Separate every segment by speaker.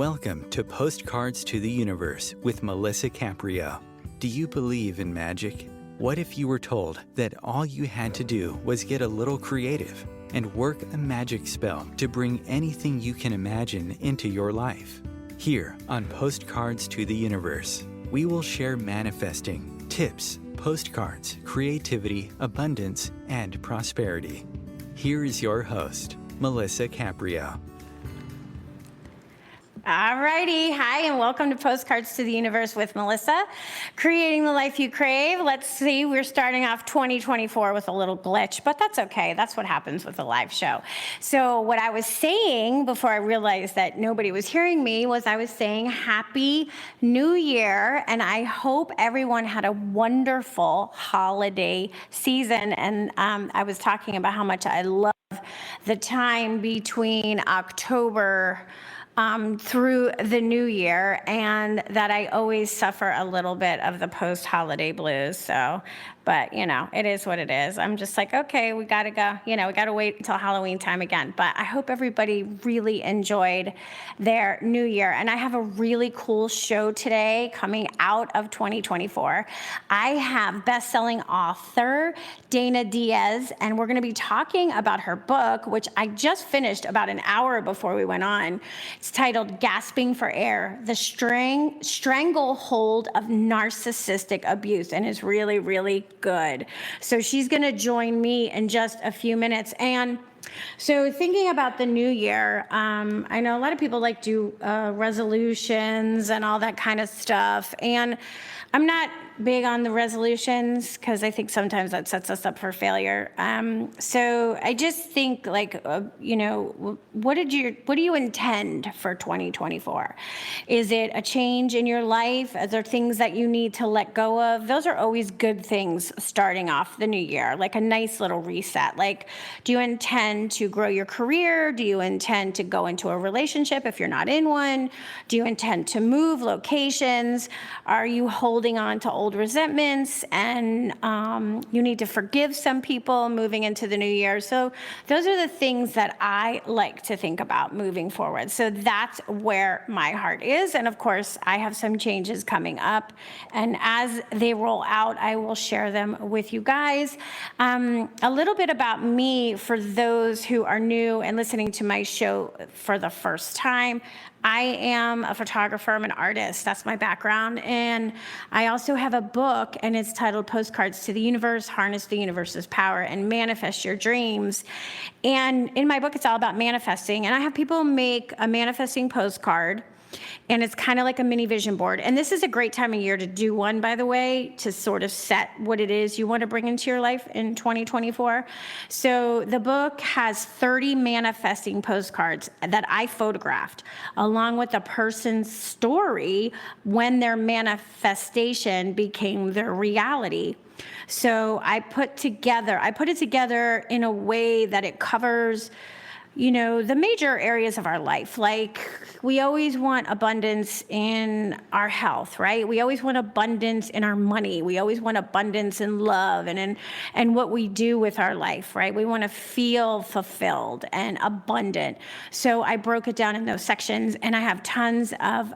Speaker 1: Welcome to Postcards to the Universe with Melissa Caprio. Do you believe in magic? What if you were told that all you had to do was get a little creative and work a magic spell to bring anything you can imagine into your life? Here on Postcards to the Universe, we will share manifesting, tips, postcards, creativity, abundance, and prosperity. Here is your host, Melissa Caprio.
Speaker 2: Alrighty, hi, and welcome to Postcards to the Universe with Melissa, creating the life you crave. Let's see, we're starting off 2024 with a little glitch, but that's okay. That's what happens with a live show. So what I was saying before I realized that nobody was hearing me was I was saying Happy New Year, and I hope everyone had a wonderful holiday season. And I was talking about how much I love the time between October through the new year, and that I always suffer a little bit of the post-holiday blues. So, but you know, it is what it is. I'm just like, okay, we gotta go, we gotta wait until Halloween time again. But I hope everybody really enjoyed their new year. And I have a really cool show today coming out of 2024. I have best-selling author DanaSDiaz, and we're gonna be talking about her book, which I just finished about an hour before we went on. It's titled Gasping for Air, the Stranglehold of Narcissistic Abuse, and is really, really good. So she's going to join me in just a few minutes. And so thinking about the new year, I know a lot of people like do resolutions and all that kind of stuff. And I'm not big on the resolutions because I think sometimes that sets us up for failure. So I just think like, what do you intend for 2024? Is it a change in your life? Are there things that you need to let go of? Those are always good things starting off the new year, like a nice little reset. Like, do you intend to grow your career? Do you intend to go into a relationship if you're not in one? Do you intend to move locations? Are you holding on to old resentments and you need to forgive some people moving into the new year? So those are the things that I like to think about moving forward. So that's where my heart is. And of course, I have some changes coming up. And as they roll out, I will share them with you guys. A little bit about me for those who are new and listening to my show for the first time. I am a photographer, I'm an artist, that's my background. And I also have a book, and it's titled Postcards to the Universe, Harness the Universe's Power and Manifest Your Dreams. And in my book, it's all about manifesting. And I have people make a manifesting postcard, and it's kind of like a mini vision board. And this is a great time of year to do one, by the way, to sort of set what it is you want to bring into your life in 2024. So the book has 30 manifesting postcards that I photographed, along with a person's story when their manifestation became their reality. So I put it together in a way that it covers the major areas of our life. Like, we always want abundance in our health, right? We always want abundance in our money. We always want abundance in love and what we do with our life, right? We want to feel fulfilled and abundant. So I broke it down in those sections, and I have tons of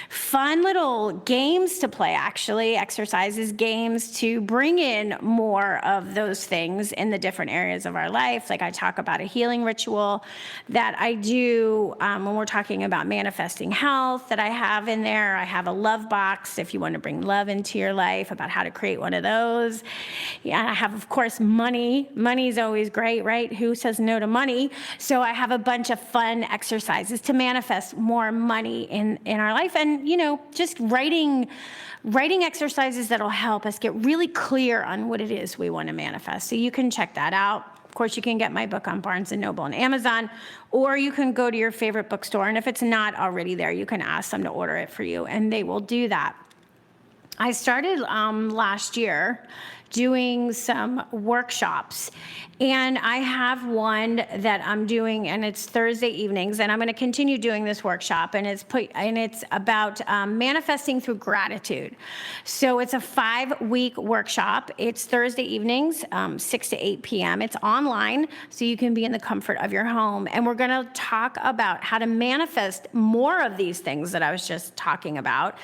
Speaker 2: fun little games to play, actually, exercises, games to bring in more of those things in the different areas of our life. Like, I talk about a healing ritual that I do when we're talking about manifesting health that I have in there. I have a love box if you want to bring love into your life, about how to create one of those. Yeah, I have, of course, money. Money is always great, right? Who says no to money? So I have a bunch of fun exercises to manifest more money in our life. And, just writing exercises that'll help us get really clear on what it is we want to manifest. So you can check that out. Of course, you can get my book on Barnes & Noble and Amazon, or you can go to your favorite bookstore. And if it's not already there, you can ask them to order it for you, and they will do that. I started last year doing some workshops, and I have one that I'm doing, and it's Thursday evenings, and I'm going to continue doing this workshop, and it's about manifesting through gratitude. So it's a 5-week workshop. It's Thursday evenings, 6 to 8 p.m. It's online, so you can be in the comfort of your home, and we're going to talk about how to manifest more of these things that I was just talking about.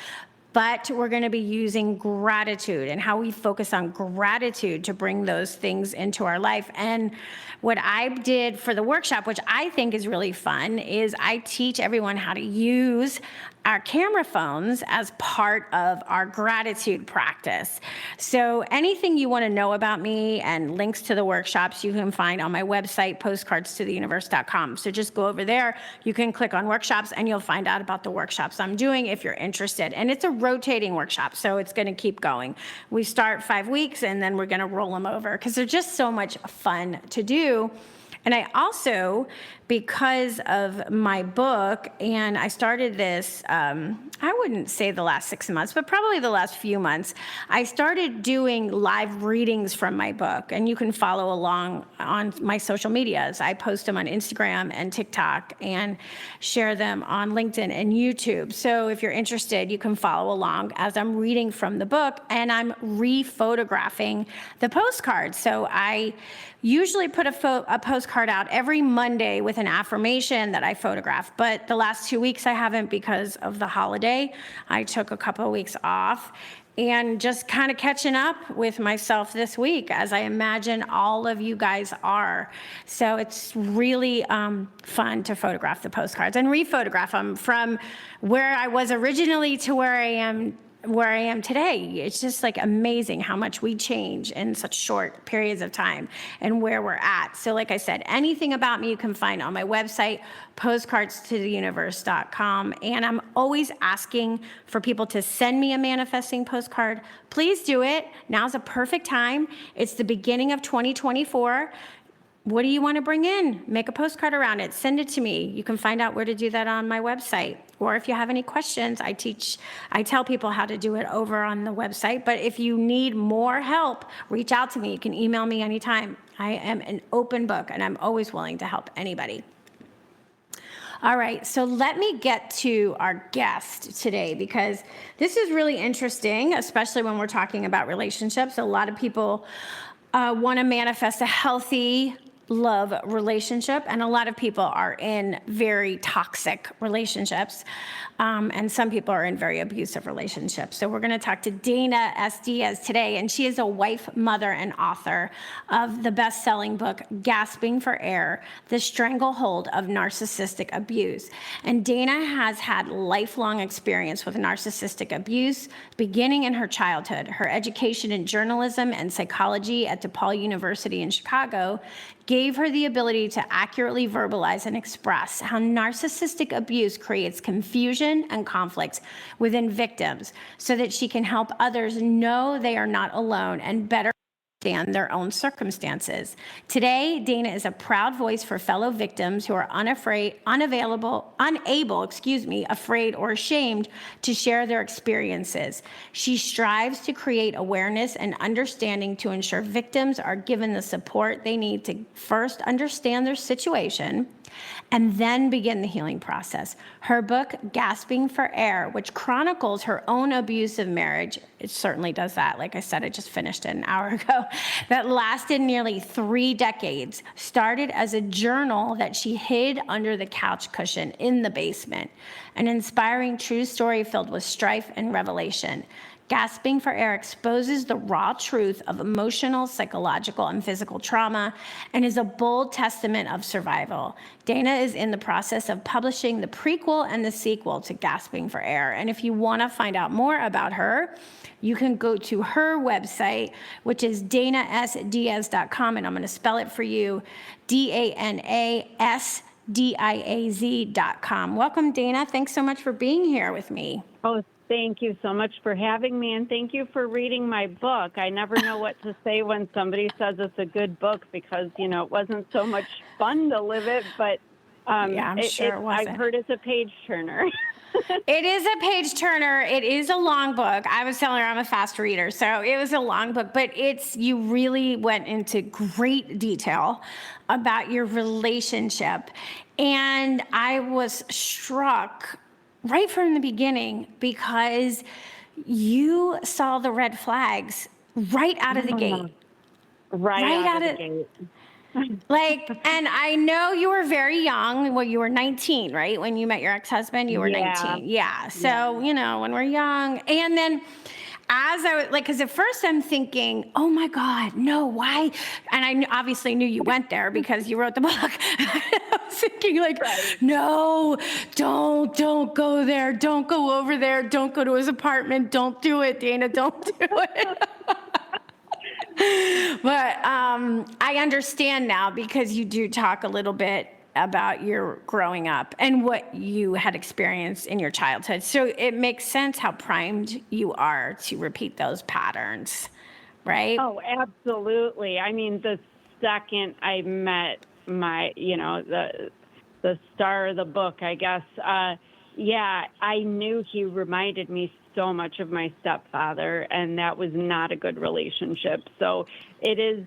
Speaker 2: But we're going to be using gratitude and how we focus on gratitude to bring those things into our life. And what I did for the workshop, which I think is really fun, is I teach everyone how to use our camera phones as part of our gratitude practice. So anything you want to know about me and links to the workshops you can find on my website, postcardstotheuniverse.com. So just go over there. You can click on workshops and you'll find out about the workshops I'm doing if you're interested. And it's a rotating workshop, so it's going to keep going. We start 5 weeks and then we're going to roll them over because they're just so much fun to do. And I also, because of my book, and I started this, I wouldn't say the last 6 months, but probably the last few months, I started doing live readings from my book. And you can follow along on my social medias. I post them on Instagram and TikTok and share them on LinkedIn and YouTube. So if you're interested, you can follow along as I'm reading from the book, and I'm re-photographing the postcards. So I usually put a postcard out every Monday with an affirmation that I photograph, but the last 2 weeks I haven't because of the holiday. I took a couple of weeks off and just kind of catching up with myself this week, as I imagine all of you guys are. So it's really fun to photograph the postcards and re-photograph them from where I was originally to where I am today. It's just like amazing how much we change in such short periods of time and where we're at. So like I said, anything about me you can find on my website, postcardstotheuniverse.com. And I'm always asking for people to send me a manifesting postcard. Please do it. Now's a perfect time. It's the beginning of 2024. What do you want to bring in? Make a postcard around it. Send it to me. You can find out where to do that on my website. Or if you have any questions, I tell people how to do it over on the website. But if you need more help, reach out to me. You can email me anytime. I am an open book, and I'm always willing to help anybody. All right, so let me get to our guest today, because this is really interesting, especially when we're talking about relationships. A lot of people want to manifest a healthy love relationship, and a lot of people are in very toxic relationships, and some people are in very abusive relationships. So we're going to talk to DanaSDiaz today, and she is a wife, mother, and author of the best-selling book, Gasping for Air, The Stranglehold of Narcissistic Abuse. And Dana has had lifelong experience with narcissistic abuse, beginning in her childhood. Her education in journalism and psychology at DePaul University in Chicago gave her the ability to accurately verbalize and express how narcissistic abuse creates confusion and conflict within victims, so that she can help others know they are not alone and better understand their own circumstances. Today, Dana is a proud voice for fellow victims who are unable, afraid, or ashamed to share their experiences. She strives to create awareness and understanding to ensure victims are given the support they need to first understand their situation and then begin the healing process. Her book, Gasping for Air, which chronicles her own abusive marriage, it certainly does that. Like I said, I just finished it an hour ago, that lasted nearly 3 decades, started as a journal that she hid under the couch cushion in the basement, an inspiring true story filled with strife and revelation. Gasping for Air exposes the raw truth of emotional, psychological, and physical trauma, and is a bold testament of survival. Dana is in the process of publishing the prequel and the sequel to Gasping for Air. And if you want to find out more about her, you can go to her website, which is DanaSDiaz.com, and I'm going to spell it for you, DanaSDiaz.com. Welcome, Dana. Thanks so much for being here with me.
Speaker 3: Oh, thank you so much for having me, and thank you for reading my book. I never know what to say when somebody says it's a good book, because, you know, it wasn't so much fun to live it, but
Speaker 2: Yeah, I'm sure it wasn't.
Speaker 3: I've heard it's a page turner.
Speaker 2: It is a page turner. It is a long book. I was telling her I'm a fast reader, so it was a long book, but you really went into great detail about your relationship. And I was struck right from the beginning because you saw the red flags right out of the gate.
Speaker 3: Right out of the gate.
Speaker 2: And I know you were very young. Well, you were 19, right? When you met your ex-husband, you were 19. Yeah. So, when we're young. And then as I was because at first I'm thinking, oh my God, no, why? And I obviously knew you went there because you wrote the book. I was thinking no, don't go there. Don't go over there. Don't go to his apartment. Don't do it, Dana. Don't do it. But I understand now because you do talk a little bit about your growing up and what you had experienced in your childhood. So it makes sense how primed you are to repeat those patterns, right?
Speaker 3: Oh, absolutely. I mean, the second I met my, the star of the book, I guess, I knew he reminded me so much of my stepfather, and that was not a good relationship. So it's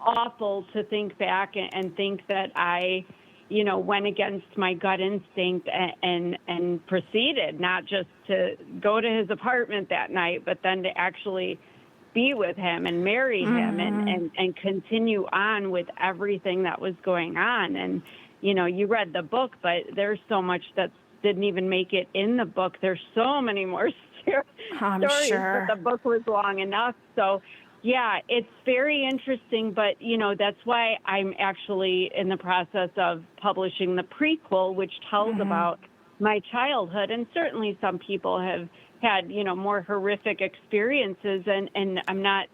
Speaker 3: awful to think back and think that I, went against my gut instinct and proceeded not just to go to his apartment that night, but then to actually be with him and marry him and continue on with everything that was going on. And, you read the book, but there's so much that didn't even make it in the book. There's so many more stories,
Speaker 2: sure.
Speaker 3: but the book was long enough. So, yeah, it's very interesting, but, that's why I'm actually in the process of publishing the prequel, which tells about my childhood. And certainly some people have had, more horrific experiences, and I'm not,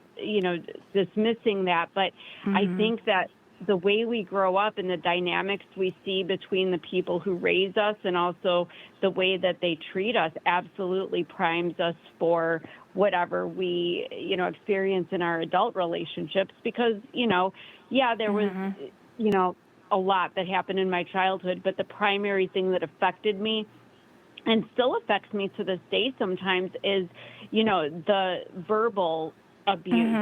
Speaker 3: dismissing that, but I think that the way we grow up and the dynamics we see between the people who raise us and also the way that they treat us absolutely primes us for whatever we, experience in our adult relationships. Because, there was, a lot that happened in my childhood, but the primary thing that affected me and still affects me to this day sometimes is, the verbal abuse.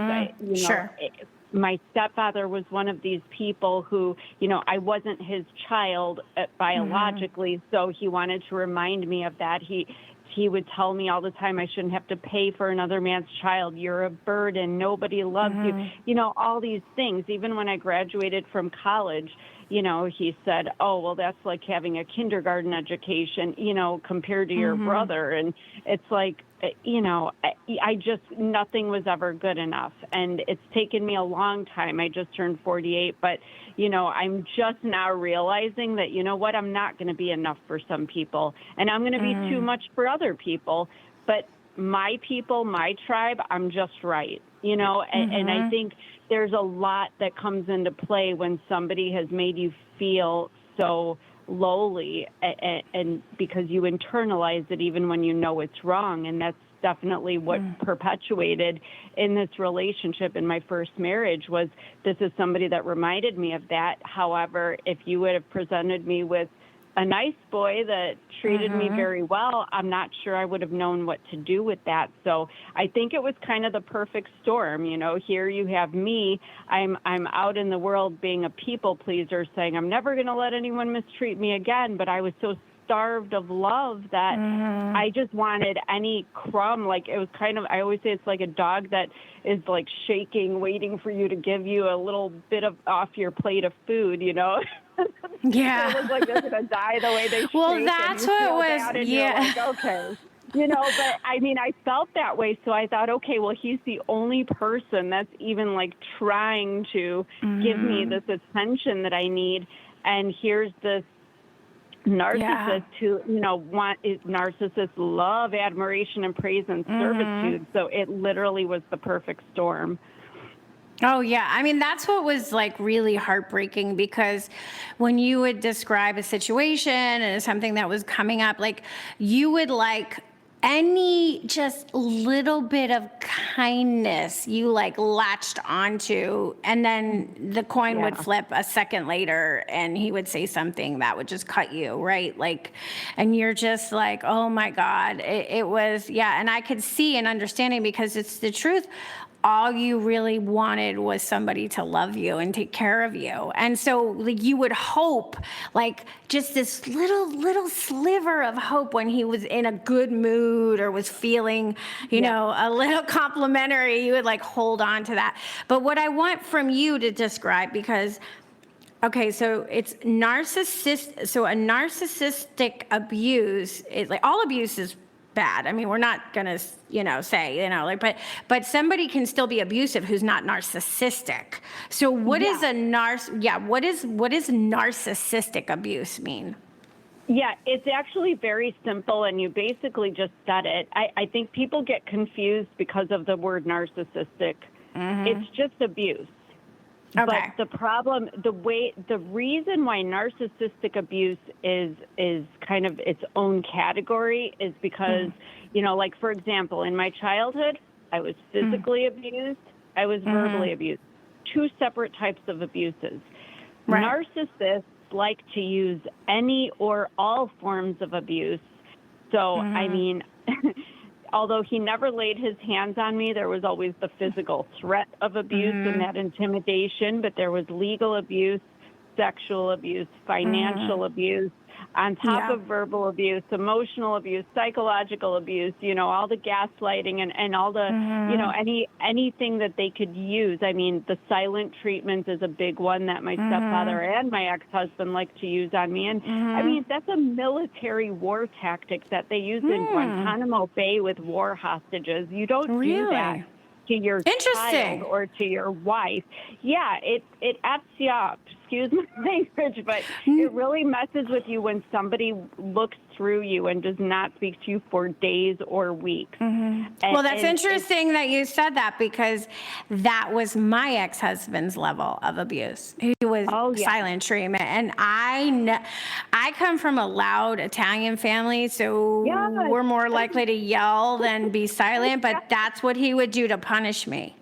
Speaker 2: Sure.
Speaker 3: My stepfather was one of these people who, I wasn't his child biologically, so he wanted to remind me of that. He would tell me all the time I shouldn't have to pay for another man's child. You're a burden. Nobody loves you. All these things. Even when I graduated from college, he said, oh, well, that's like having a kindergarten education, compared to your brother. And it's like, nothing was ever good enough. And it's taken me a long time. I just turned 48, but, I'm just now realizing that, I'm not going to be enough for some people, and I'm going to be too much for other people. But my people, my tribe, I'm just right, and I think there's a lot that comes into play when somebody has made you feel so lowly, and because you internalize it even when you know it's wrong. And that's definitely what perpetuated in this relationship in my first marriage. Was this is somebody that reminded me of that. However, if you would have presented me with a nice boy that treated me very well, I'm not sure I would have known what to do with that. So I think it was kind of the perfect storm. Here you have me, I'm out in the world being a people pleaser, saying I'm never going to let anyone mistreat me again. But I was so starved of love that I just wanted any crumb. Like, it was kind of, I always say it's like a dog that is like shaking, waiting for you to give you a little bit of off your plate of food,
Speaker 2: Yeah.
Speaker 3: It was like they're going to die the way they shake.
Speaker 2: Well, that's what it was. Yeah.
Speaker 3: You're like, okay. But I mean, I felt that way. So I thought, okay, well, he's the only person that's even like trying to give me this attention that I need. And here's this narcissist who, narcissists love admiration and praise and servitude. So it literally was the perfect storm.
Speaker 2: Oh, yeah. I mean, that's what was like really heartbreaking, because when you would describe a situation and something that was coming up, like you would like any just little bit of kindness you like latched onto, and then the coin would flip a second later and he would say something that would just cut you, right? Like, and you're just like, oh my God, it was, and I could see and understanding, because it's the truth. All you really wanted was somebody to love you and take care of you. And so like, you would hope, like just this little sliver of hope when he was in a good mood or was feeling, you know, a little complimentary, you would like hold on to that. But what I want from you to describe, because okay, so it's narcissist. So a narcissistic abuse is like, all abuse is bad. I mean, we're not gonna, say, like, but somebody can still be abusive who's not narcissistic. So what is what is narcissistic abuse mean?
Speaker 3: Yeah, it's actually very simple, and you basically just said it. I think people get confused because of the word narcissistic. It's just abuse.
Speaker 2: Okay.
Speaker 3: But the problem, the reason why narcissistic abuse is kind of its own category is because, like, for example, in my childhood, I was physically abused, I was verbally abused. Two separate types of abuses. Right. Narcissists like to use any or all forms of abuse. So, I mean, although he never laid his hands on me, there was always the physical threat of abuse and that intimidation, but there was legal abuse, sexual abuse, financial abuse, on top of verbal abuse, emotional abuse, psychological abuse, all the gaslighting and all the, anything that they could use. I mean, the silent treatment is a big one that my stepfather and my ex-husband like to use on me. And I mean, that's a military war tactic that they use in Guantanamo Bay with war hostages. You don't do that to your child or to your wife. Yeah, it F's you up. Excuse my language, but it really messes with you when somebody looks through you and does not speak to you for days or weeks.
Speaker 2: Well, that's interesting that you said that, because that was my ex-husband's level of abuse. He was silent treatment. And I come from a loud Italian family, so we're more likely to yell than be silent, but that's what he would do to punish me.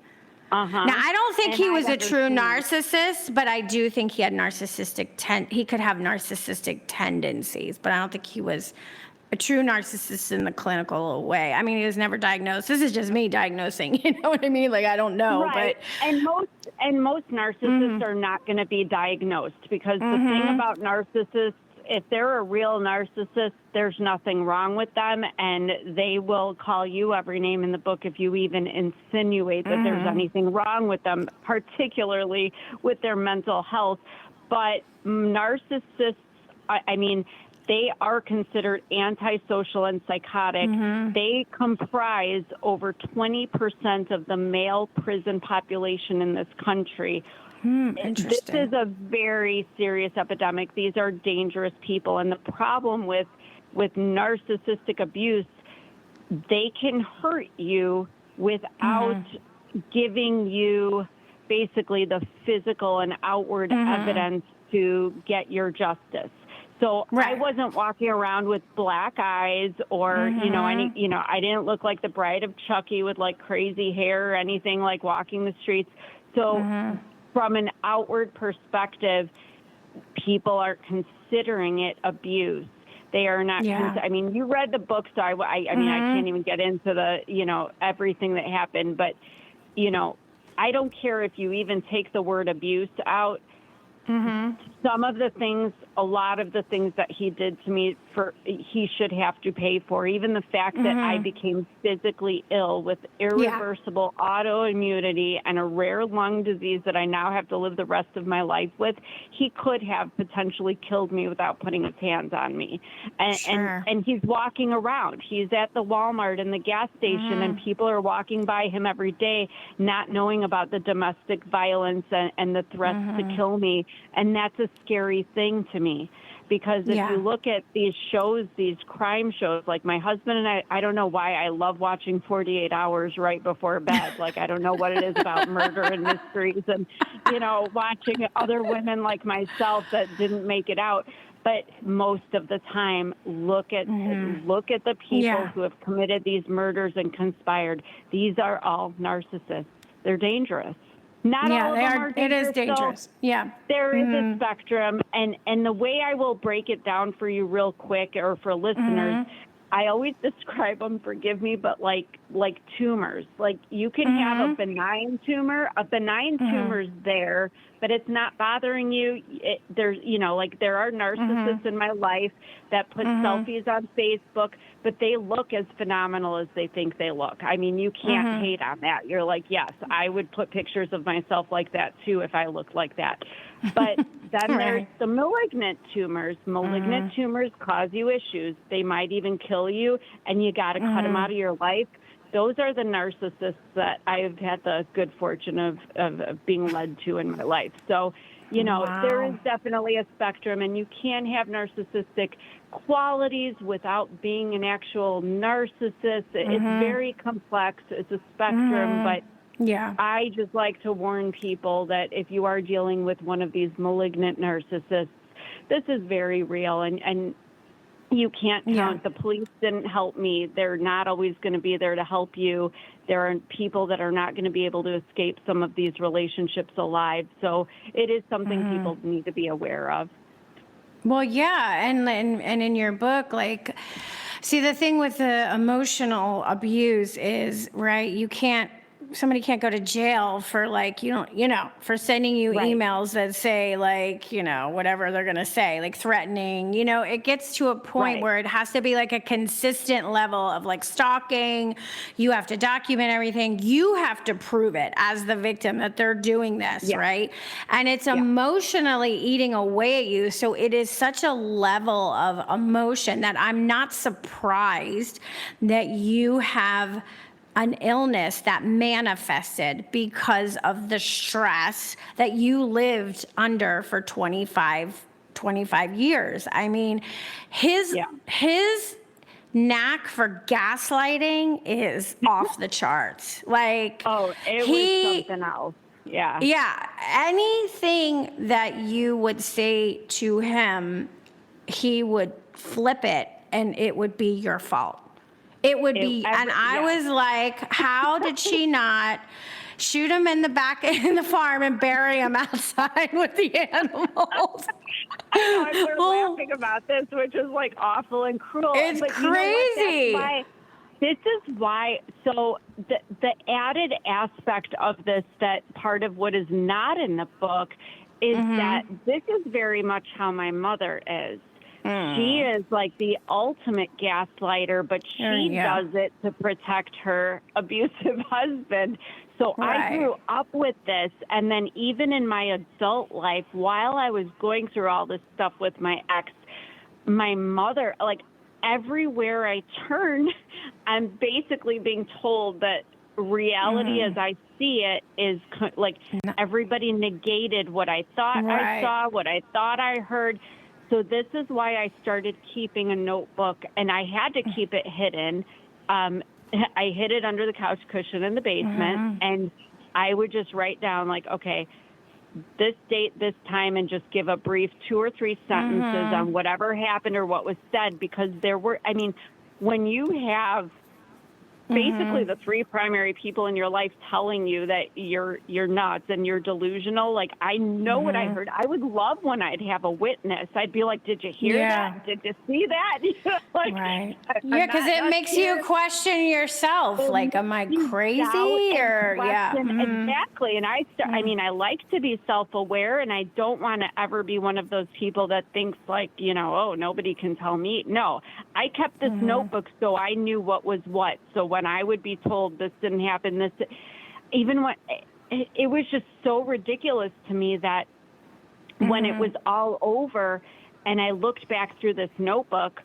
Speaker 2: Now, I don't think he was a true narcissist, but I do think he had he could have narcissistic tendencies, but I don't think he was a true narcissist in the clinical way. I mean, he was never diagnosed. This is just me diagnosing, you know what I mean? Like, I don't know,
Speaker 3: but and most narcissists are not going to be diagnosed, because the thing about narcissists, if they're a real narcissist, there's nothing wrong with them, and they will call you every name in the book if you even insinuate that there's anything wrong with them, particularly with their mental health. But narcissists, I mean, they are considered antisocial and psychotic. They comprise over 20% of the male prison population in this country. This is a very serious epidemic. These are dangerous people. And the problem with narcissistic abuse, they can hurt you without giving you basically the physical and outward evidence to get your justice. So I wasn't walking around with black eyes or, I didn't look like the bride of Chucky with like crazy hair or anything, like walking the streets. So from an outward perspective, people are considering it abuse. They are not. I mean, you read the book, so I mean, I can't even get into the, everything that happened. But, I don't care if you even take the word abuse out. Some of the things, a lot of the things that he did to me, he should have to pay for. Even the fact that I became physically ill with irreversible autoimmunity and a rare lung disease that I now have to live the rest of my life with, he could have potentially killed me without putting his hands on me. And he's walking around. He's at the Walmart and the gas station, and people are walking by him every day, not knowing about the domestic violence and the threats to kill me. And that's a scary thing to me, because if you look at these shows, these crime shows, like my husband and I don't know why I love watching 48 Hours right before bed. Like, I don't know what it is about murder and mysteries and, watching other women like myself that didn't make it out. But most of the time, look at the people who have committed these murders and conspired. These are all narcissists. They're dangerous. Not all of them are dangerous.
Speaker 2: It is dangerous.
Speaker 3: There is a spectrum, and the way I will break it down for you real quick, or for listeners, I always describe them, forgive me, but like tumors. Like, you can have a benign tumor. A benign tumor's there, but it's not bothering you. There are narcissists in my life that put selfies on Facebook, but they look as phenomenal as they think they look. I mean, you can't hate on that. You're like, yes, I would put pictures of myself like that too if I looked like that. But then there's the malignant tumors. Malignant tumors cause you issues. They might even kill you, and you got to cut them out of your life. Those are the narcissists that I've had the good fortune of being led to in my life. So, there is definitely a spectrum, and you can have narcissistic qualities without being an actual narcissist. It's very complex. It's a spectrum, but I just like to warn people that if you are dealing with one of these malignant narcissists, this is very real, and you can't count. The police didn't help me. They're not always going to be there to help you. There are people that are not going to be able to escape some of these relationships alive. So it is something people need to be aware of.
Speaker 2: Well, and in your book, see, the thing with the emotional abuse is, somebody can't go to jail for for sending you emails that say whatever they're going to say, threatening, it gets to a point where it has to be a consistent level of stalking. You have to document everything. You have to prove it as the victim that they're doing this. Right. And it's emotionally eating away at you. So it is such a level of emotion that I'm not surprised that you have an illness that manifested because of the stress that you lived under for 25 years. I mean, his knack for gaslighting is off the charts.
Speaker 3: It was something else.
Speaker 2: Yeah. Anything that you would say to him, he would flip it and it would be your fault. It would be, and I was like, how did she not shoot him in the back in the farm and bury him outside with the animals?
Speaker 3: I know, we're laughing about this, which is awful and cruel.
Speaker 2: It's crazy.
Speaker 3: This is why. So the added aspect of this, that part of what is not in the book, is that this is very much how my mother is. She is the ultimate gaslighter, but she does it to protect her abusive husband. So I grew up with this. And then even in my adult life, while I was going through all this stuff with my ex, my mother, everywhere I turn, I'm basically being told that reality as I see it is everybody negated what I thought I saw, what I thought I heard. So this is why I started keeping a notebook, and I had to keep it hidden. I hid it under the couch cushion in the basement, and I would just write down okay, this date, this time, and just give a brief 2 or 3 sentences on whatever happened or what was said, because there were, when you have basically the 3 primary people in your life telling you that you're nuts and you're delusional, I know what I heard. I would love when I'd have a witness. I'd be like, did you hear that? Did you see that?
Speaker 2: Because it makes you question yourself. Am I crazy? Or
Speaker 3: exactly. And I like to be self-aware, and I don't want to ever be one of those people that thinks oh, nobody can tell me. No, I kept this notebook so I knew what was what. So when I would be told this didn't happen, even when it was just so ridiculous to me that when it was all over and I looked back through this notebook,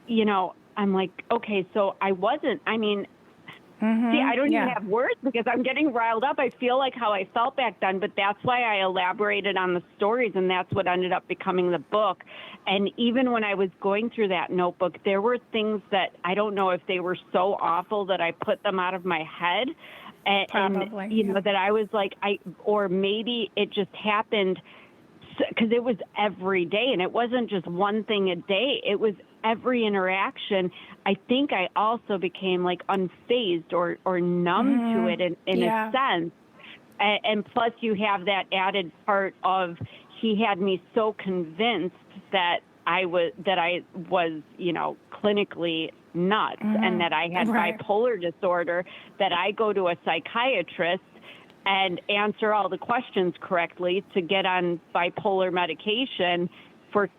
Speaker 3: I'm like, okay, so I wasn't, see, I don't even have words because I'm getting riled up. I feel like how I felt back then, but that's why I elaborated on the stories, and that's what ended up becoming the book. And even when I was going through that notebook, there were things that I don't know if they were so awful that I put them out of my head. And that I was or maybe it just happened because it was every day, and it wasn't just one thing a day. It was every interaction. I think I also became like unfazed or numb to it in a sense. And plus you have that added part of he had me so convinced that I was, clinically nuts and that I had bipolar disorder, that I go to a psychiatrist and answer all the questions correctly to get on bipolar medication. For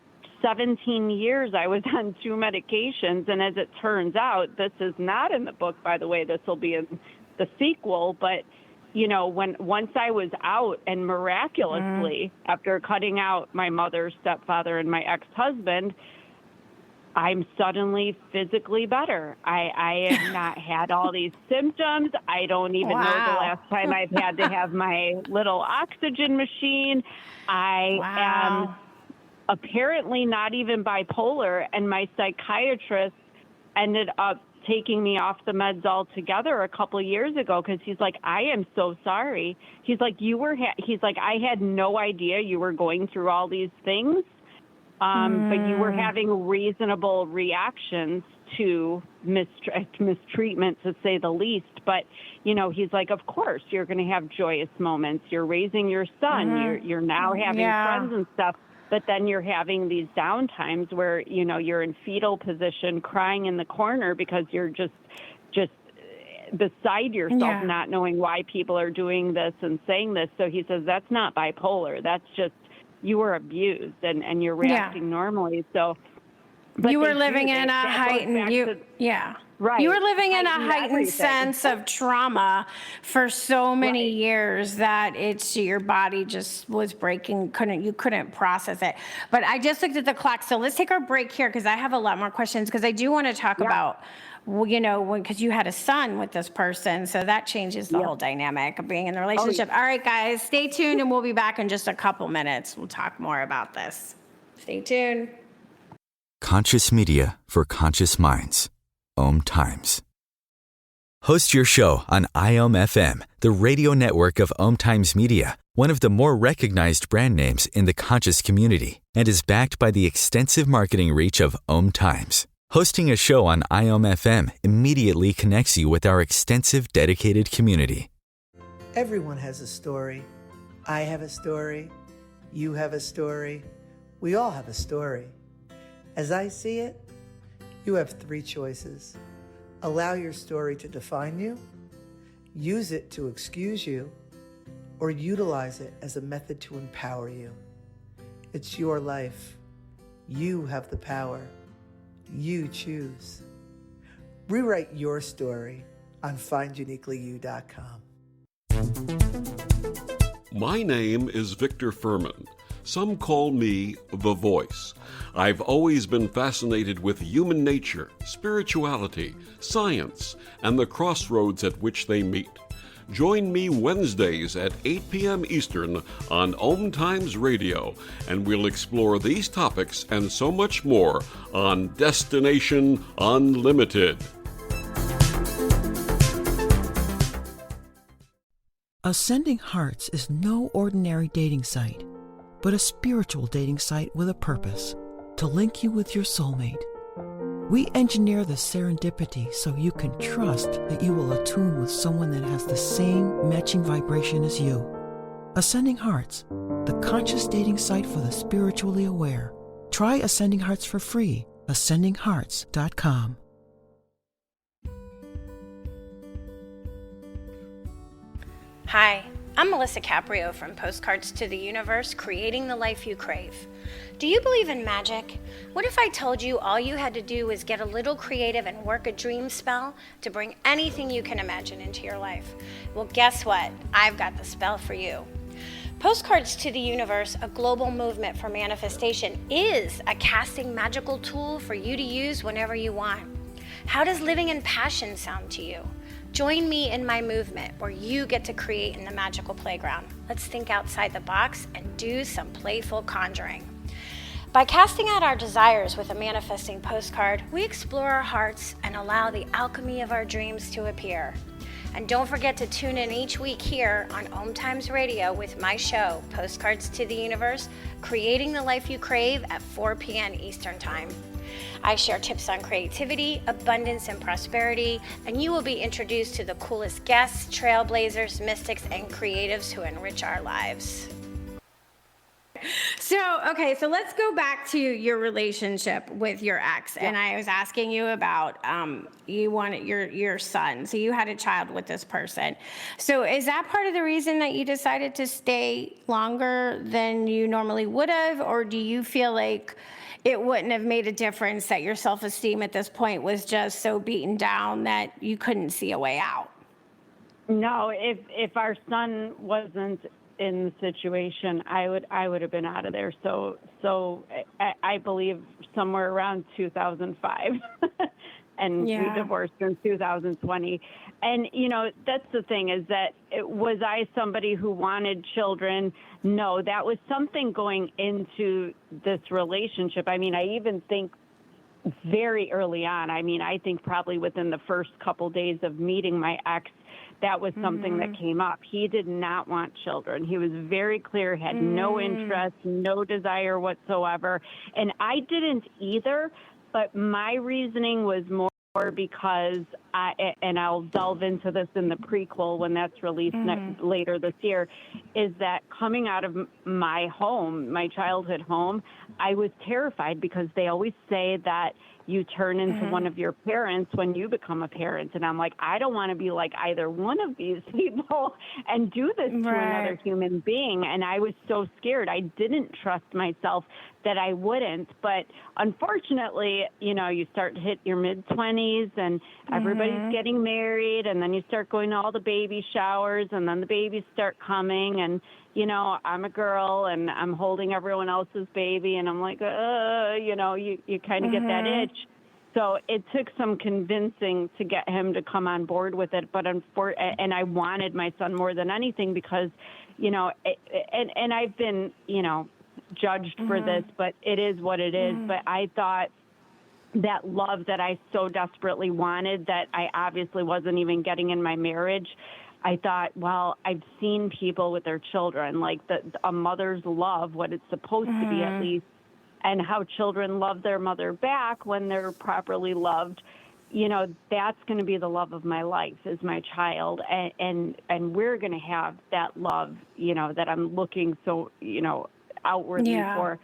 Speaker 3: 17 years, I was on 2 medications. And as it turns out, this is not in the book, by the way, this will be in the sequel, but once I was out, and miraculously, after cutting out my mother, stepfather, and my ex-husband, I'm suddenly physically better. I have not had all these symptoms. I don't even know the last time I've had to have my little oxygen machine. I am apparently not even bipolar, and my psychiatrist ended up taking me off the meds altogether a couple of years ago, because he's like, I am so sorry. He's like, I had no idea you were going through all these things, but you were having reasonable reactions to mistreatment, to say the least. But, he's like, of course, you're going to have joyous moments. You're raising your son. You're now having friends and stuff. But then you're having these down times where, you're in fetal position, crying in the corner because you're just beside yourself, not knowing why people are doing this and saying this. So he says, that's not bipolar. That's just, you were abused and you're reacting normally. So, but
Speaker 2: you were living in a heightened, you were living in a heightened sense of trauma for so many years that your body just was breaking. You couldn't process it. But I just looked at the clock. So let's take our break here, because I have a lot more questions, because I do want to talk about, because you had a son with this person. So that changes the whole dynamic of being in the relationship. All right, guys, stay tuned, and we'll be back in just a couple minutes. We'll talk more about this. Stay tuned.
Speaker 1: Conscious media for conscious minds. Om Times. Host your show on IOM FM, the radio network of Om Times Media, one of the more recognized brand names in the conscious community, and is backed by the extensive marketing reach of Om Times. Hosting a show on IOM FM immediately connects you with our extensive dedicated community.
Speaker 4: Everyone has a story. I have a story. You have a story. We all have a story. As I see it, you have 3 choices. Allow your story to define you, use it to excuse you, or utilize it as a method to empower you. It's your life. You have the power. You choose. Rewrite your story on finduniquelyyou.com.
Speaker 5: My name is Victor Furman. Some call me The Voice. I've always been fascinated with human nature, spirituality, science, and the crossroads at which they meet. Join me Wednesdays at 8 p.m. Eastern on Om Times Radio, and we'll explore these topics and so much more on Destination Unlimited.
Speaker 6: Ascending Hearts is no ordinary dating site, but a spiritual dating site with a purpose, to link you with your soulmate. We engineer the serendipity so you can trust that you will attune with someone that has the same matching vibration as you. Ascending Hearts, the conscious dating site for the spiritually aware. Try Ascending Hearts for free. ascendinghearts.com.
Speaker 2: Hi, I'm Melissa Caprio from Postcards to the Universe, creating the life you crave. Do you believe in magic? What if I told you all you had to do was get a little creative and work a dream spell to bring anything you can imagine into your life? Well, guess what? I've got the spell for you. Postcards to the Universe, a global movement for manifestation, is a casting magical tool for you to use whenever you want. How does living in passion sound to you? Join me in my movement where you get to create in the magical playground. Let's think outside the box and do some playful conjuring. By casting out our desires with a manifesting postcard, we explore our hearts and allow the alchemy of our dreams to appear. And don't forget to tune in each week here on Om Times Radio with my show, Postcards to the Universe, Creating the Life You Crave at 4 p.m. Eastern Time. I share tips on creativity, abundance, and prosperity, and you will be introduced to the coolest guests, trailblazers, mystics, and creatives who enrich our lives. So let's go back to your relationship with your ex. And I was asking you about you wanted your son. So you had a child with this person. So is that part of the reason that you decided to stay longer than you normally would have? Or do you feel like it wouldn't have made a difference, that your self-esteem at this point was just so beaten down that you couldn't see a way out?
Speaker 3: No, if our son wasn't in the situation, I would have been out of there. So I believe somewhere around 2005, and we divorced in 2020. And that's the thing, is that was I somebody who wanted children? No, that was something going into this relationship. I mean, I even think very early on. I mean, I think probably within the first couple days of meeting my ex, that was something that came up. He did not want children. He was very clear, had no interest, no desire whatsoever. And I didn't either, but my reasoning was more because and I'll delve into this in the prequel when that's released later this year, is that coming out of my home, my childhood home, I was terrified, because they always say that you turn into one of your parents when you become a parent. And I'm like, I don't want to be like either one of these people and do this to another human being. And I was so scared. I didn't trust myself that I wouldn't. But unfortunately, you start to hit your mid-20s and everybody's getting married, and then you start going to all the baby showers, and then the babies start coming, and I'm a girl and I'm holding everyone else's baby, and I'm like, you kind of get that itch. So it took some convincing to get him to come on board with it. But and I wanted my son more than anything, because, and I've been, judged for this, but it is what it is. But I thought that love that I so desperately wanted, that I obviously wasn't even getting in my marriage, I thought, well, I've seen people with their children, like a mother's love, what it's supposed to be at least, and how children love their mother back when they're properly loved. That's going to be the love of my life, is my child. And we're going to have that love, that I'm looking so, outwardly for.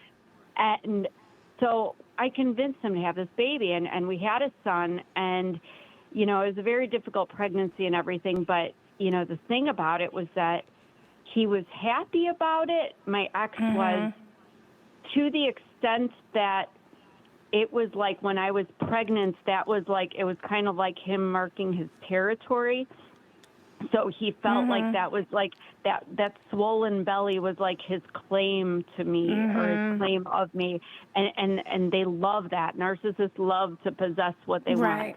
Speaker 3: And so I convinced him to have this baby, and we had a son, and, it was a very difficult pregnancy and everything. But, the thing about it was that he was happy about it. My ex was, to the extent that it was like when I was pregnant, that was like, it was kind of like him marking his territory. So he felt like that was like that swollen belly was like his claim to me, or his claim of me. And they love that. Narcissists love to possess what they want.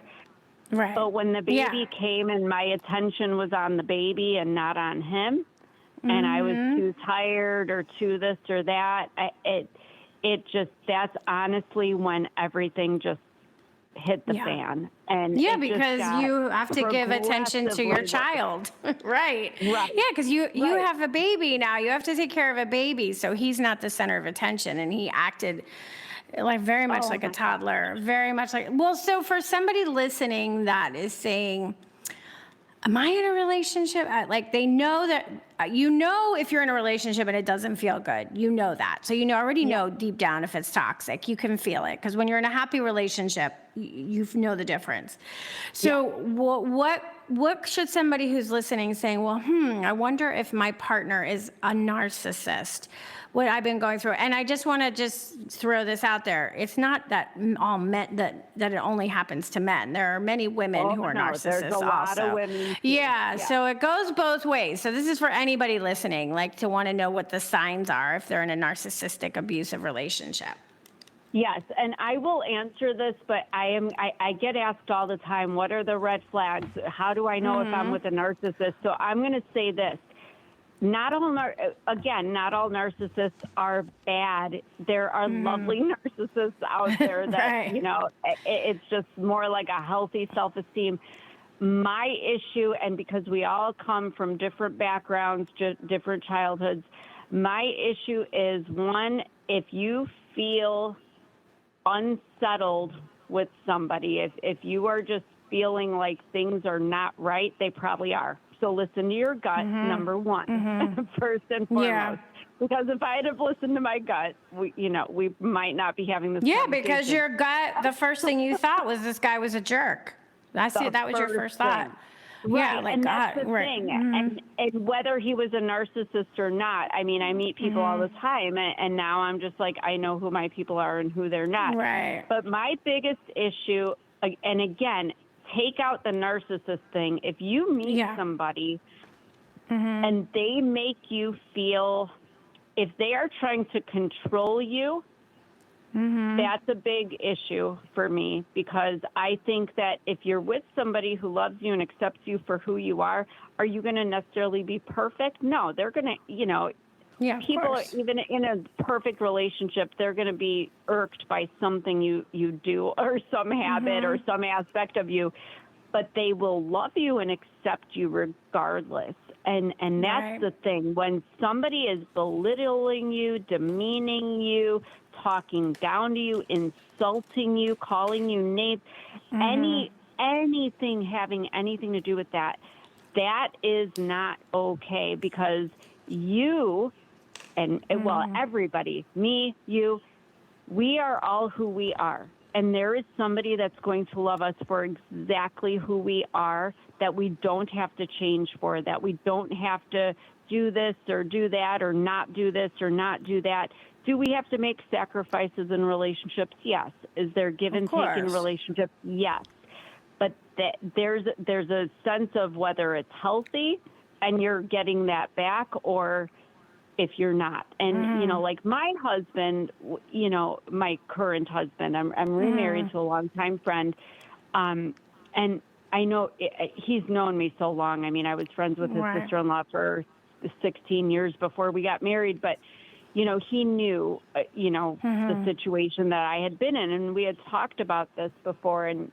Speaker 3: Right. But when the baby came and my attention was on the baby and not on him, and I was too tired or too this or that, that's honestly when everything just hit the fan. And
Speaker 2: because you have to give attention to your child. Right. Yeah, because you have a baby now. You have to take care of a baby. So he's not the center of attention, and he acted like very much like a toddler. Very much like, well, so for somebody listening that is saying, am I in a relationship? Like, they know that, if you're in a relationship and it doesn't feel good, that. So already know deep down if it's toxic. You can feel it, because when you're in a happy relationship, you know the difference. So what should somebody who's listening saying, well, I wonder if my partner is a narcissist, what I've been going through. And I just want to throw this out there. It's not that all men, that it only happens to men. There are many women who are narcissists
Speaker 3: there's a lot of women.
Speaker 2: Yeah, so it goes both ways. So this is for anybody listening, like, to want to know what the signs are if they're in a narcissistic, abusive relationship.
Speaker 3: Yes, and I will answer this, but I get asked all the time, what are the red flags? How do I know if I'm with a narcissist? So I'm going to say this. Not all narcissists are bad. There are lovely narcissists out there that, it's just more like a healthy self-esteem. my issue, and because we all come from different backgrounds, different childhoods, my issue is, one, if you feel unsettled with somebody, if you are just feeling like things are not right, they probably are. So listen to your gut, number one, first and foremost.
Speaker 2: Yeah.
Speaker 3: Because if I had have listened to my gut, we might not be having this
Speaker 2: Yeah,
Speaker 3: conversation.
Speaker 2: because your gut, the first thing you thought was this guy was a jerk. That was your first thought.
Speaker 3: Right,
Speaker 2: Yeah, like
Speaker 3: and
Speaker 2: God,
Speaker 3: that's the
Speaker 2: right.
Speaker 3: thing. And whether he was a narcissist or not, I mean, I meet people all the time, and now I'm just like, I know who my people are and who they're not.
Speaker 2: Right.
Speaker 3: But my biggest issue, and again, take out the narcissist thing. If you meet somebody and they make you feel, if they are trying to control you, that's a big issue for me, because I think that if you're with somebody who loves you and accepts you for who you are you going to necessarily be perfect? No, they're going to, people, even in a perfect relationship, they're going to be irked by something you do, or some habit or some aspect of you, but they will love you and accept you regardless. And that's the thing. When somebody is belittling you, demeaning you, talking down to you, insulting you, calling you names, anything having anything to do with that is not okay, because you and well, everybody, me, you, we are all who we are. And there is somebody that's going to love us for exactly who we are, that we don't have to change for, that we don't have to do this or do that, or not do this or not do that. Do we have to make sacrifices in relationships? Yes. Is there give and take in relationships? Yes. But there's a sense of whether it's healthy and you're getting that back, or if you're not. And, like my husband, my current husband, I'm remarried to a longtime friend. And I know he's known me so long. I mean, I was friends with his sister-in-law for 16 years before we got married, but, he knew, the situation that I had been in, and we had talked about this before. And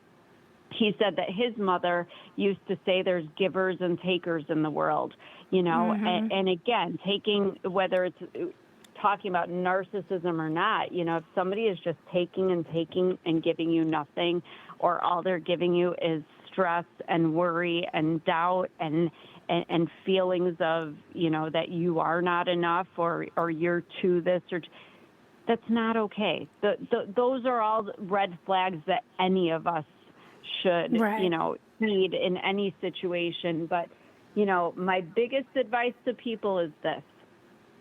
Speaker 3: he said that his mother used to say there's givers and takers in the world, and again, taking, whether it's talking about narcissism or not, if somebody is just taking and giving you nothing, or all they're giving you is stress and worry and doubt and feelings of, that you are not enough, or you're to this, or that's not okay. Those are all red flags that any of us should, need in any situation. But, my biggest advice to people is this.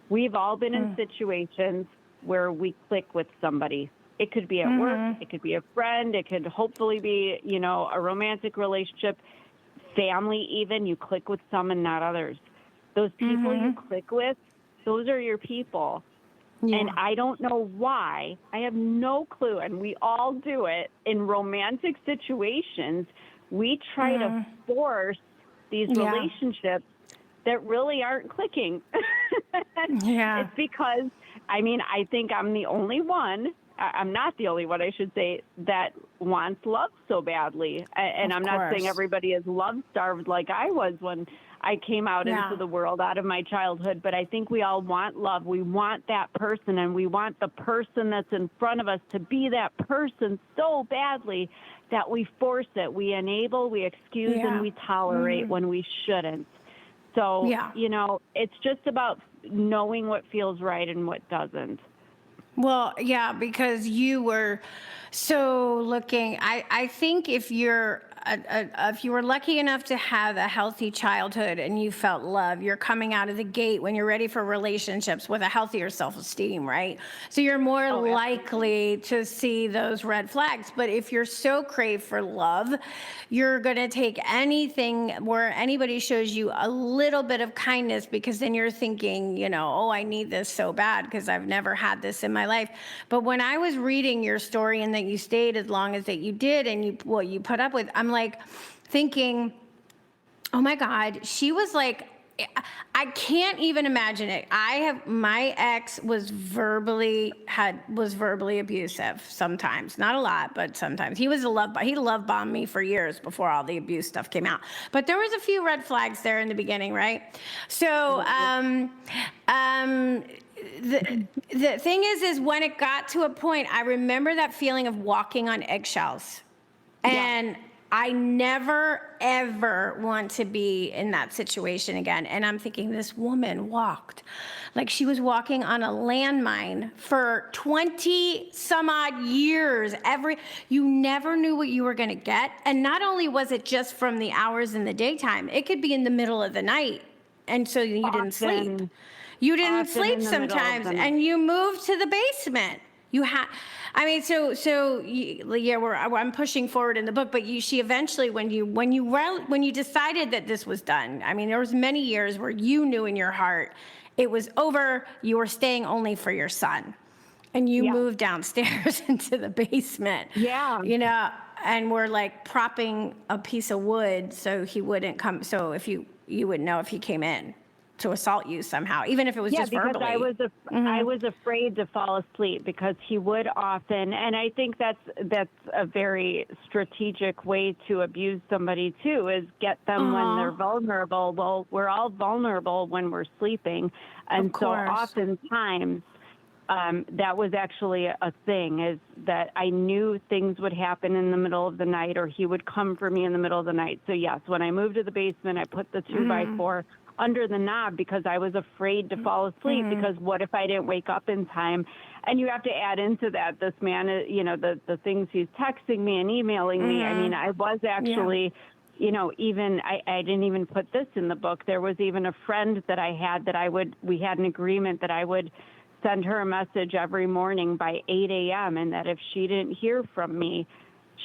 Speaker 3: We've all been in situations where we click with somebody. It could be at work, it could be a friend, it could hopefully be, a romantic relationship, family even. You click with some and not others. Those people you click with, those are your people. Yeah. And I don't know why. I have no clue. And we all do it in romantic situations. We try to force these relationships that really aren't clicking. It's because, I think I'm the only one. I'm not the only one, I should say, that wants love so badly. And I'm not saying everybody is love-starved like I was when I came out into the world out of my childhood, but I think we all want love. We want that person, and we want the person that's in front of us to be that person so badly that we force it. We enable, we excuse, and we tolerate when we shouldn't. So, it's just about knowing what feels right and what doesn't.
Speaker 2: Well, yeah, because you were so looking, I think if you were lucky enough to have a healthy childhood and you felt love, you're coming out of the gate when you're ready for relationships with a healthier self-esteem, right? So you're more likely to see those red flags. But if you're so craved for love, you're going to take anything where anybody shows you a little bit of kindness, because then you're thinking, I need this so bad because I've never had this in my life. But when I was reading your story and that you stayed as long as that you did and what you put up with, I'm like thinking, oh my God, she was like I can't even imagine it. My ex was verbally abusive sometimes, not a lot, but sometimes. He love bombed me for years before all the abuse stuff came out. But there was a few red flags there in the beginning, right? So, the thing is when it got to a point, I remember that feeling of walking on eggshells. And I never, ever want to be in that situation again. And I'm thinking, this woman walked like she was walking on a landmine for 20 some odd years. You never knew what you were going to get. And not only was it just from the hours in the daytime, it could be in the middle of the night. And so you didn't sleep. You didn't sleep sometimes, and you moved to the basement. I'm pushing forward in the book, but she eventually, when you decided that this was done, I mean, there was many years where you knew in your heart it was over. You were staying only for your son, and you moved downstairs into the basement.
Speaker 3: Yeah.
Speaker 2: And we're like propping a piece of wood so he wouldn't come. So if you would know if he came in to assault you somehow, even if it was just verbally.
Speaker 3: I was afraid to fall asleep because he would often, and I think that's a very strategic way to abuse somebody too, is get them when they're vulnerable. Well, we're all vulnerable when we're sleeping, and so oftentimes that was actually a thing, is that I knew things would happen in the middle of the night, or he would come for me in the middle of the night. So yes, when I moved to the basement, I put the 2x4 under the knob because I was afraid to fall asleep, because what if I didn't wake up in time? And you have to add into that, this man, the things he's texting me and emailing me. I mean, I was actually, even, I didn't even put this in the book. There was even a friend that I had we had an agreement that I would send her a message every morning by 8 a.m. and that if she didn't hear from me,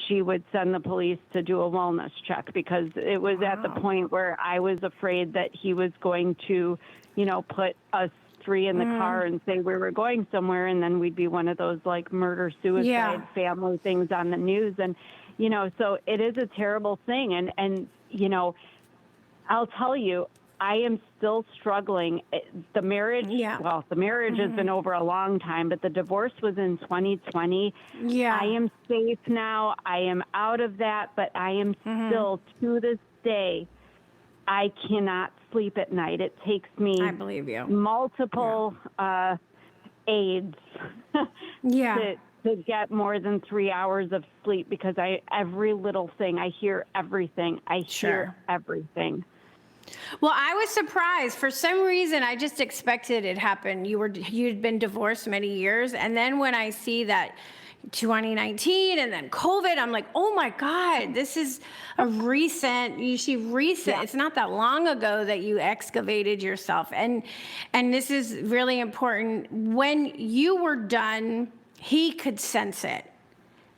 Speaker 3: she would send the police to do a wellness check, because it was at the point where I was afraid that he was going to, put us three in the car and say we were going somewhere, and then we'd be one of those like murder, suicide, family things on the news. And, so it is a terrible thing. And I'll tell you, I am still struggling. The marriage, the marriage has been over a long time, but the divorce was in 2020. Yeah. I am safe now. I am out of that, but I am still, to this day, I cannot sleep at night. It takes me,
Speaker 2: I believe you,
Speaker 3: multiple aids to get more than 3 hours of sleep, because every little thing, I hear everything. I hear everything.
Speaker 2: Well, I was surprised. For some reason, I just expected it happened. You'd been divorced many years, and then when I see that 2019 and then COVID, I'm like, oh my God, this is a recent. It's not that long ago that you excavated yourself, and this is really important. When you were done, he could sense it.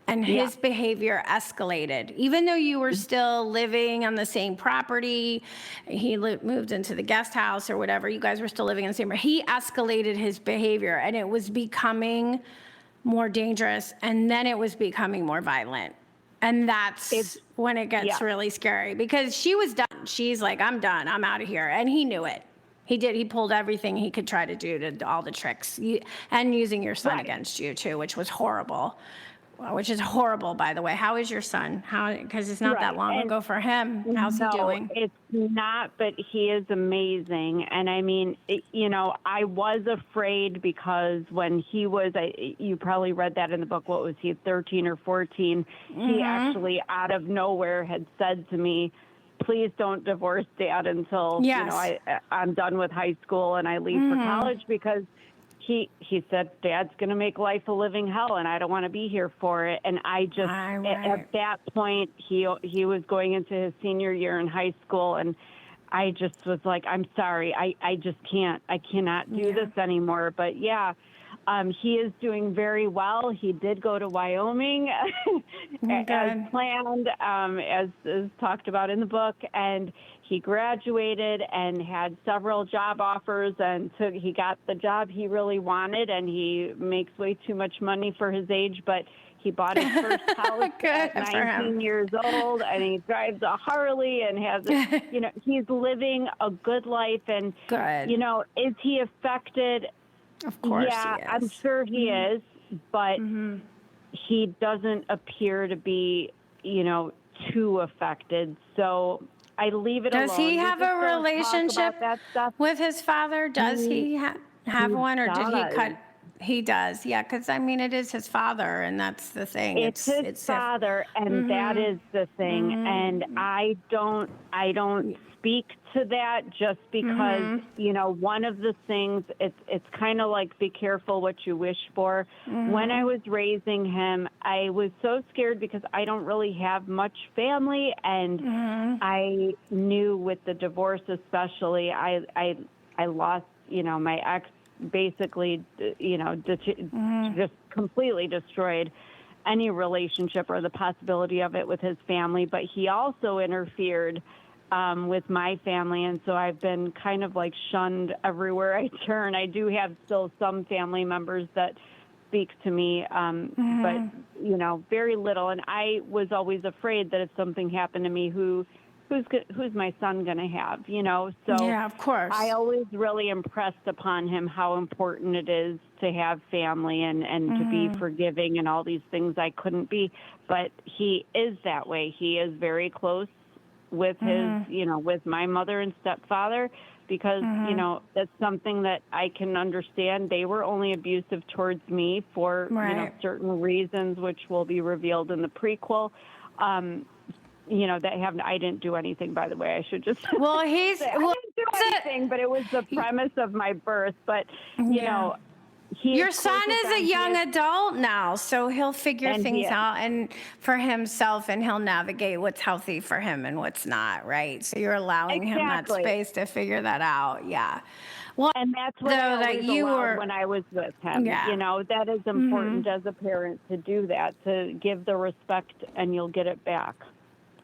Speaker 2: And his behavior escalated. Even though you were still living on the same property, he moved into the guest house or whatever, you guys were still living in the same room. He escalated his behavior, and it was becoming more dangerous, and then it was becoming more violent. And that's when it gets really scary, because she was done. She's like, I'm done. I'm out of here. And he knew it. He did. He pulled everything he could try to do, to all the tricks, and using your son against you too, which was horrible. Which is horrible, by the way. How is your son? Because it's not that long ago for him. How's he doing?
Speaker 3: It's not, but he is amazing. And I mean, I was afraid, because when he was, you probably read that in the book, what was he, 13 or 14? He actually, out of nowhere, had said to me, please don't divorce Dad until I'm done with high school and I leave for college, because he said, Dad's going to make life a living hell, and I don't want to be here for it. And I just, at that point, he was going into his senior year in high school, and I just was like, I'm sorry, I just can't. I cannot do this anymore. But He is doing very well. He did go to Wyoming as planned, as is talked about in the book, and he graduated and had several job offers, and he got the job he really wanted, and he makes way too much money for his age, but he bought his first house at 19 years old, and he drives a Harley and has, he's living a good life. And, is he affected?
Speaker 2: Of course
Speaker 3: yeah,
Speaker 2: he is.
Speaker 3: I'm sure he is, but he doesn't appear to be, too affected. So I leave it alone.
Speaker 2: Does he have a relationship with his father? Does he have one, or did he cut? He does, yeah, because it is his father, and that's the thing.
Speaker 3: It's his father, and that is the thing. And I don't speak to that just because one of the things, it's kind of like be careful what you wish for. When I was raising him, I was so scared because I don't really have much family, and I knew with the divorce especially, I lost my ex. Basically, just completely destroyed any relationship or the possibility of it with his family. But he also interfered with my family, and so I've been kind of like shunned everywhere I turn. I do have still some family members that speak to me, but very little. And I was always afraid that if something happened to me, who's my son going to have, So
Speaker 2: yeah, of course.
Speaker 3: I always really impressed upon him how important it is to have family and to be forgiving and all these things I couldn't be. But he is that way. He is very close with his, with my mother and stepfather, because, that's something that I can understand. They were only abusive towards me for, certain reasons, which will be revealed in the prequel. I didn't do anything, by the way. I should just
Speaker 2: well,
Speaker 3: I didn't do anything, but it was the premise of my birth. But
Speaker 2: your son is a young adult now, so he'll figure things out and for himself, and he'll navigate what's healthy for him and what's not, right? So you're allowing him that space to figure that out. Yeah. Well,
Speaker 3: and that's what I always allowed when I was with him.
Speaker 2: Yeah.
Speaker 3: That is important as a parent to do that, to give the respect, and you'll get it back.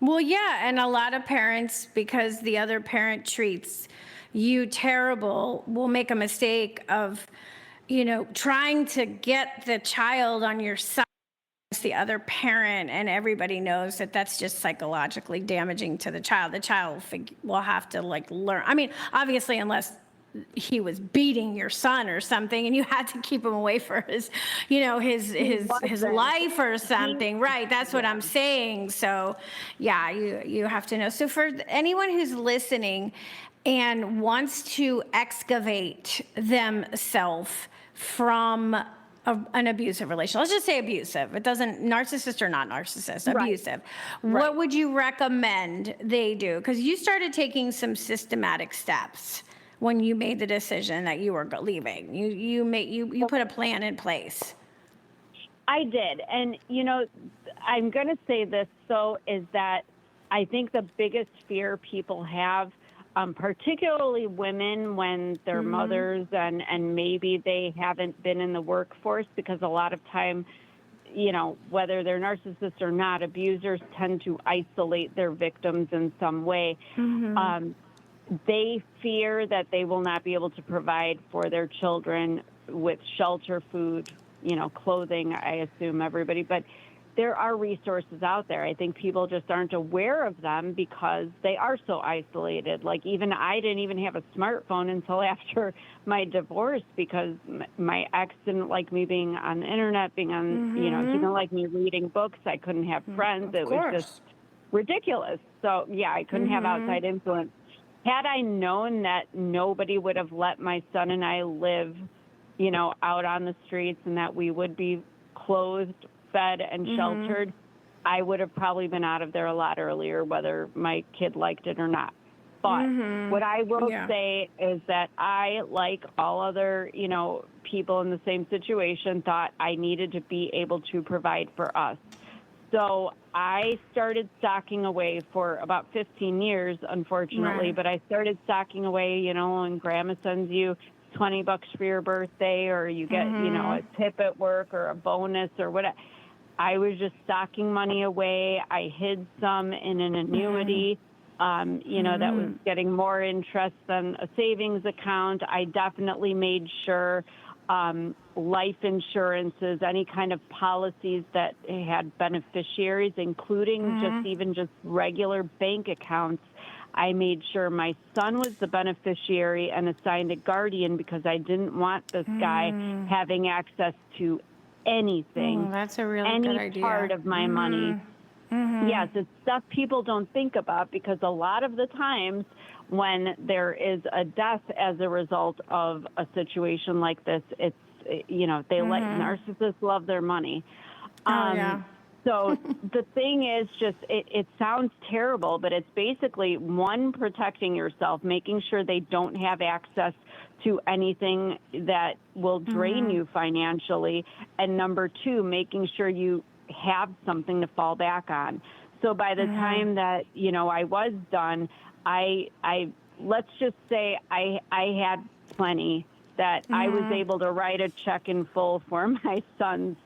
Speaker 2: Well, yeah, and a lot of parents, because the other parent treats you terrible, will make a mistake of, trying to get the child on your side against the other parent, and everybody knows that that's just psychologically damaging to the child. The child will have to learn. Obviously, unless he was beating your son or something, and you had to keep him away for his life or something, right? That's what I'm saying. So, yeah, you have to know. So, for anyone who's listening and wants to excavate themselves from an abusive relationship, let's just say abusive. It doesn't narcissist or not narcissist, abusive. Right. What would you recommend they do? Because you started taking some systematic steps when you made the decision that you were leaving. You put a plan in place.
Speaker 3: I did. And, I'm going to say this, is that I think the biggest fear people have, particularly women when they're mothers and maybe they haven't been in the workforce, because a lot of time, whether they're narcissists or not, abusers tend to isolate their victims in some way. They fear that they will not be able to provide for their children with shelter, food, clothing, I assume everybody. But there are resources out there. I think people just aren't aware of them because they are so isolated. Like I didn't even have a smartphone until after my divorce, because my ex didn't like me being on the internet, being on, he didn't like me reading books. I couldn't have friends. It was just ridiculous. So, yeah, I couldn't have outside influence. Had I known that nobody would have let my son and I live, out on the streets, and that we would be clothed, fed, and sheltered, I would have probably been out of there a lot earlier, whether my kid liked it or not. But what I will say is that I, like all other, people in the same situation, thought I needed to be able to provide for us. So I started stocking away for about 15 years, unfortunately, but I started stocking away, and grandma sends you $20 for your birthday, or you get, a tip at work or a bonus or whatever. I was just stocking money away. I hid some in an annuity, that was getting more interest than a savings account. I definitely made sure life insurances, any kind of policies that had beneficiaries, including just regular bank accounts. I made sure my son was the beneficiary and assigned a guardian because I didn't want this guy having access to anything.
Speaker 2: That's a really good idea.
Speaker 3: Any part of my money. Yes, it's stuff people don't think about, because a lot of the times when there is a death as a result of a situation like this, it's, they let narcissists love their money. So the thing is just, it sounds terrible, but it's basically, one, protecting yourself, making sure they don't have access to anything that will drain you financially. And number two, making sure you have something to fall back on. So by the time that, I was done, I let's just say I had plenty, that I was able to write a check in full for my son's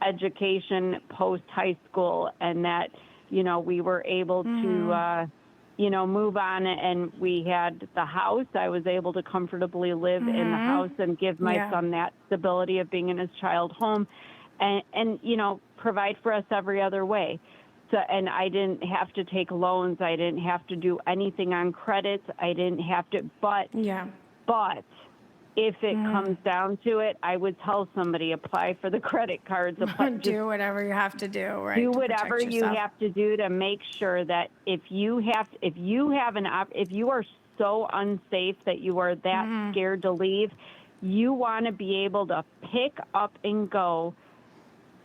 Speaker 3: education post high school, and that, we were able to, move on, and we had the house. I was able to comfortably live in the house and give my son that stability of being in his child home, and provide for us every other way. So, and I didn't have to take loans. I didn't have to do anything on credit. I didn't have to, but if it comes down to it, I would tell somebody, apply for the credit cards.
Speaker 2: Do whatever you have to do, right?
Speaker 3: Do whatever you have to do to make sure that if you are so unsafe that you are that scared to leave, you want to be able to pick up and go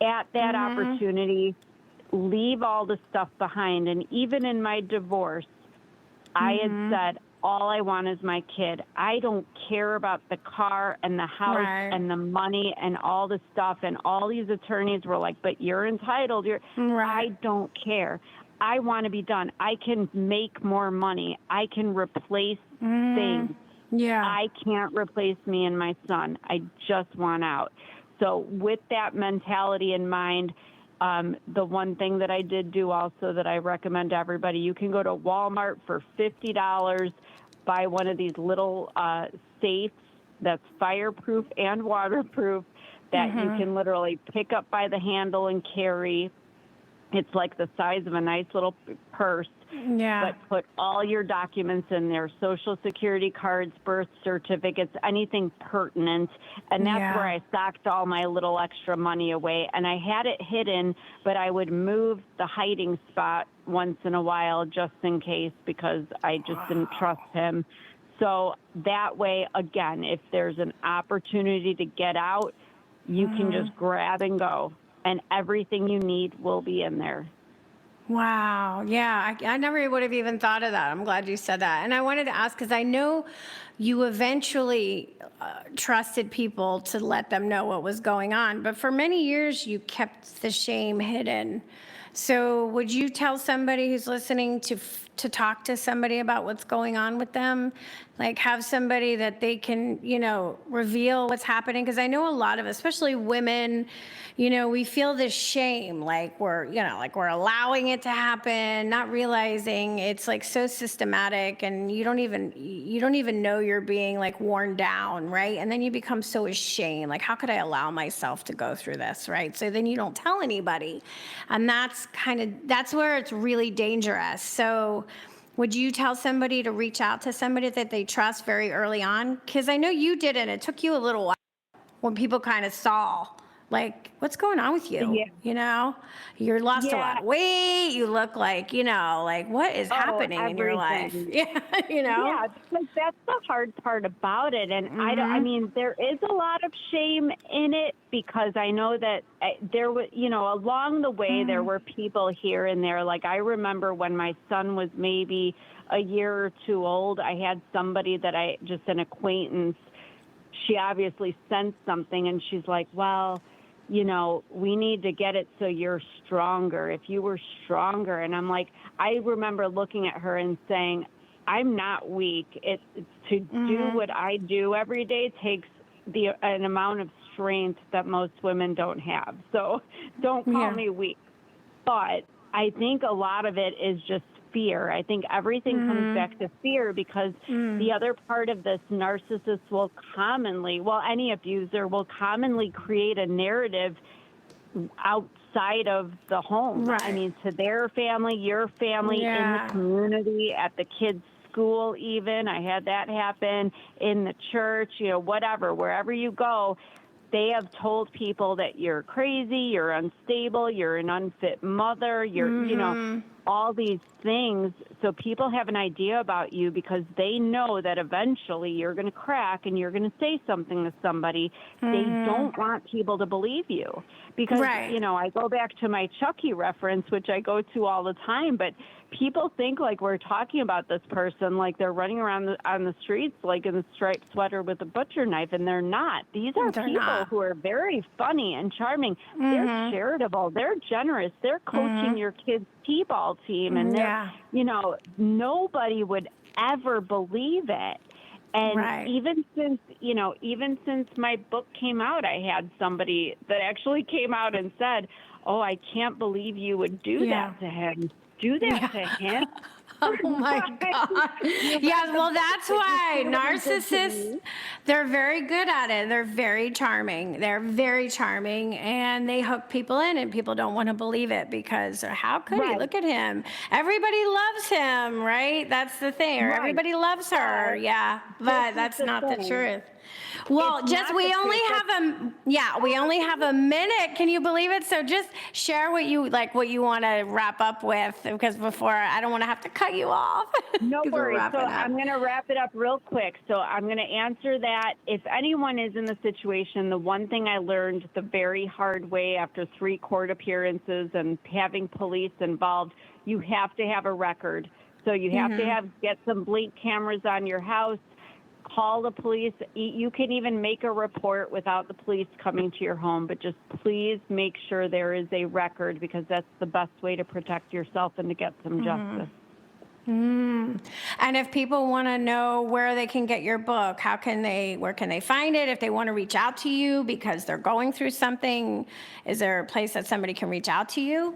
Speaker 3: at that opportunity, leave all the stuff behind. And even in my divorce, I had said, all I want is my kid. I don't care about the car and the house and the money and all the stuff. And all these attorneys were like, but you're entitled. I don't care. I want to be done. I can make more money. I can replace things. I can't replace me and my son. I just want out. So with that mentality in mind, the one thing that I did do also that I recommend to everybody, you can go to Walmart for $50, buy one of these little safes that's fireproof and waterproof that you can literally pick up by the handle and carry. It's like the size of a nice little purse. But put all your documents in there, Social Security cards, birth certificates, anything pertinent. And that's where I stocked all my little extra money away. And I had it hidden, but I would move the hiding spot once in a while just in case, because I just didn't trust him. So that way, again, if there's an opportunity to get out, you can just grab and go. And everything you need will be in there.
Speaker 2: Wow. Yeah. I never would have even thought of that. I'm glad you said that. And I wanted to ask, because I know you eventually trusted people to let them know what was going on, but for many years you kept the shame hidden. So would you tell somebody who's listening to talk to somebody about what's going on with them? Like, have somebody that they can, reveal what's happening? Because I know a lot of, especially women, we feel this shame, like we're allowing it to happen, not realizing it's like so systematic, and you don't even know you're being like worn down, right? And then you become so ashamed, like, how could I allow myself to go through this, right? So then you don't tell anybody, and that's where it's really dangerous. So would you tell somebody to reach out to somebody that they trust very early on? Because I know you did, and it took you a little while when people kind of saw, like, what's going on with you? You're lost a lot of weight. You look like, like, what is happening in your life?
Speaker 3: Yeah, because that's the hard part about it. And I mean, there is a lot of shame in it, because I know that there was, along the way, there were people here and there. Like, I remember when my son was maybe a year or two old, I had somebody that an acquaintance, she obviously sensed something, and she's like, well, we need to get it so you're stronger. If you were stronger. And I'm like, I remember looking at her and saying, I'm not weak. It's to do what I do every day takes an amount of strength that most women don't have. So don't call me weak. But I think a lot of it is just fear. I think everything comes back to fear because the other part of this, narcissists will commonly, any abuser will commonly create a narrative outside of the home.
Speaker 2: Right.
Speaker 3: I mean, to their family, your family, in the community, at the kids' school even. I had that happen in the church, whatever, wherever you go. They have told people that you're crazy, you're unstable, you're an unfit mother, you're, all these things. So people have an idea about you because they know that eventually you're going to crack and you're going to say something to somebody. They don't want people to believe you because, I go back to my Chucky reference, which I go to all the time, but people think like we're talking about this person, like they're running around on the streets, like in a striped sweater with a butcher knife, and they're not. These are people who are very funny and charming. They're charitable. They're generous. They're coaching your kids' t-ball team, and they're, nobody would ever believe it. And even since my book came out, I had somebody that actually came out and said, "Oh, I can't believe you would do that to him." Do that to him?
Speaker 2: Oh my God. Yeah, well, that's why narcissists, they're very good at it. They're very charming. And they hook people in, and people don't want to believe it because how could he? Look at him. Everybody loves him, right? That's the thing. Or everybody loves her. Yeah, but that's not the truth. Well, we only have a minute. Can you believe it? So just share what you want to wrap up with, because before I don't want to have to cut you off.
Speaker 3: No worries. So I'm going to wrap it up real quick. So I'm going to answer that. If anyone is in the situation, the one thing I learned the very hard way after 3 court appearances and having police involved, you have to have a record. So you have to get some blink cameras on your house. Call the police. You can even make a report without the police coming to your home, but just please make sure there is a record, because that's the best way to protect yourself and to get some justice.
Speaker 2: And if people want to know where they can get your book, where can they find it? If they want to reach out to you because they're going through something, is there a place that somebody can reach out to you?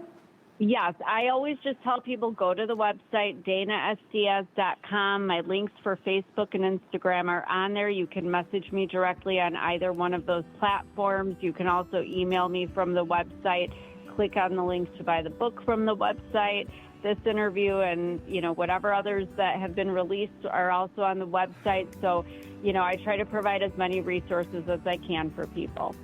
Speaker 3: Yes, I always just tell people go to the website, DanaSDiaz.com. My links for Facebook and Instagram are on there. You can message me directly on either one of those platforms. You can also email me from the website. Click on the link to buy the book from the website. This interview and, whatever others that have been released are also on the website. So, I try to provide as many resources as I can for people.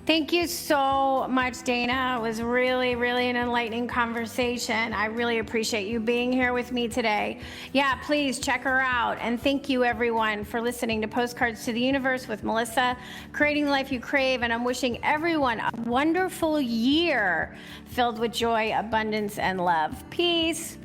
Speaker 2: Thank you so much, Dana. It was really, really an enlightening conversation. I really appreciate you being here with me today. Yeah, please check her out. And thank you, everyone, for listening to Postcards to the Universe with Melissa, creating the life you crave. And I'm wishing everyone a wonderful year filled with joy, abundance, and love. Peace.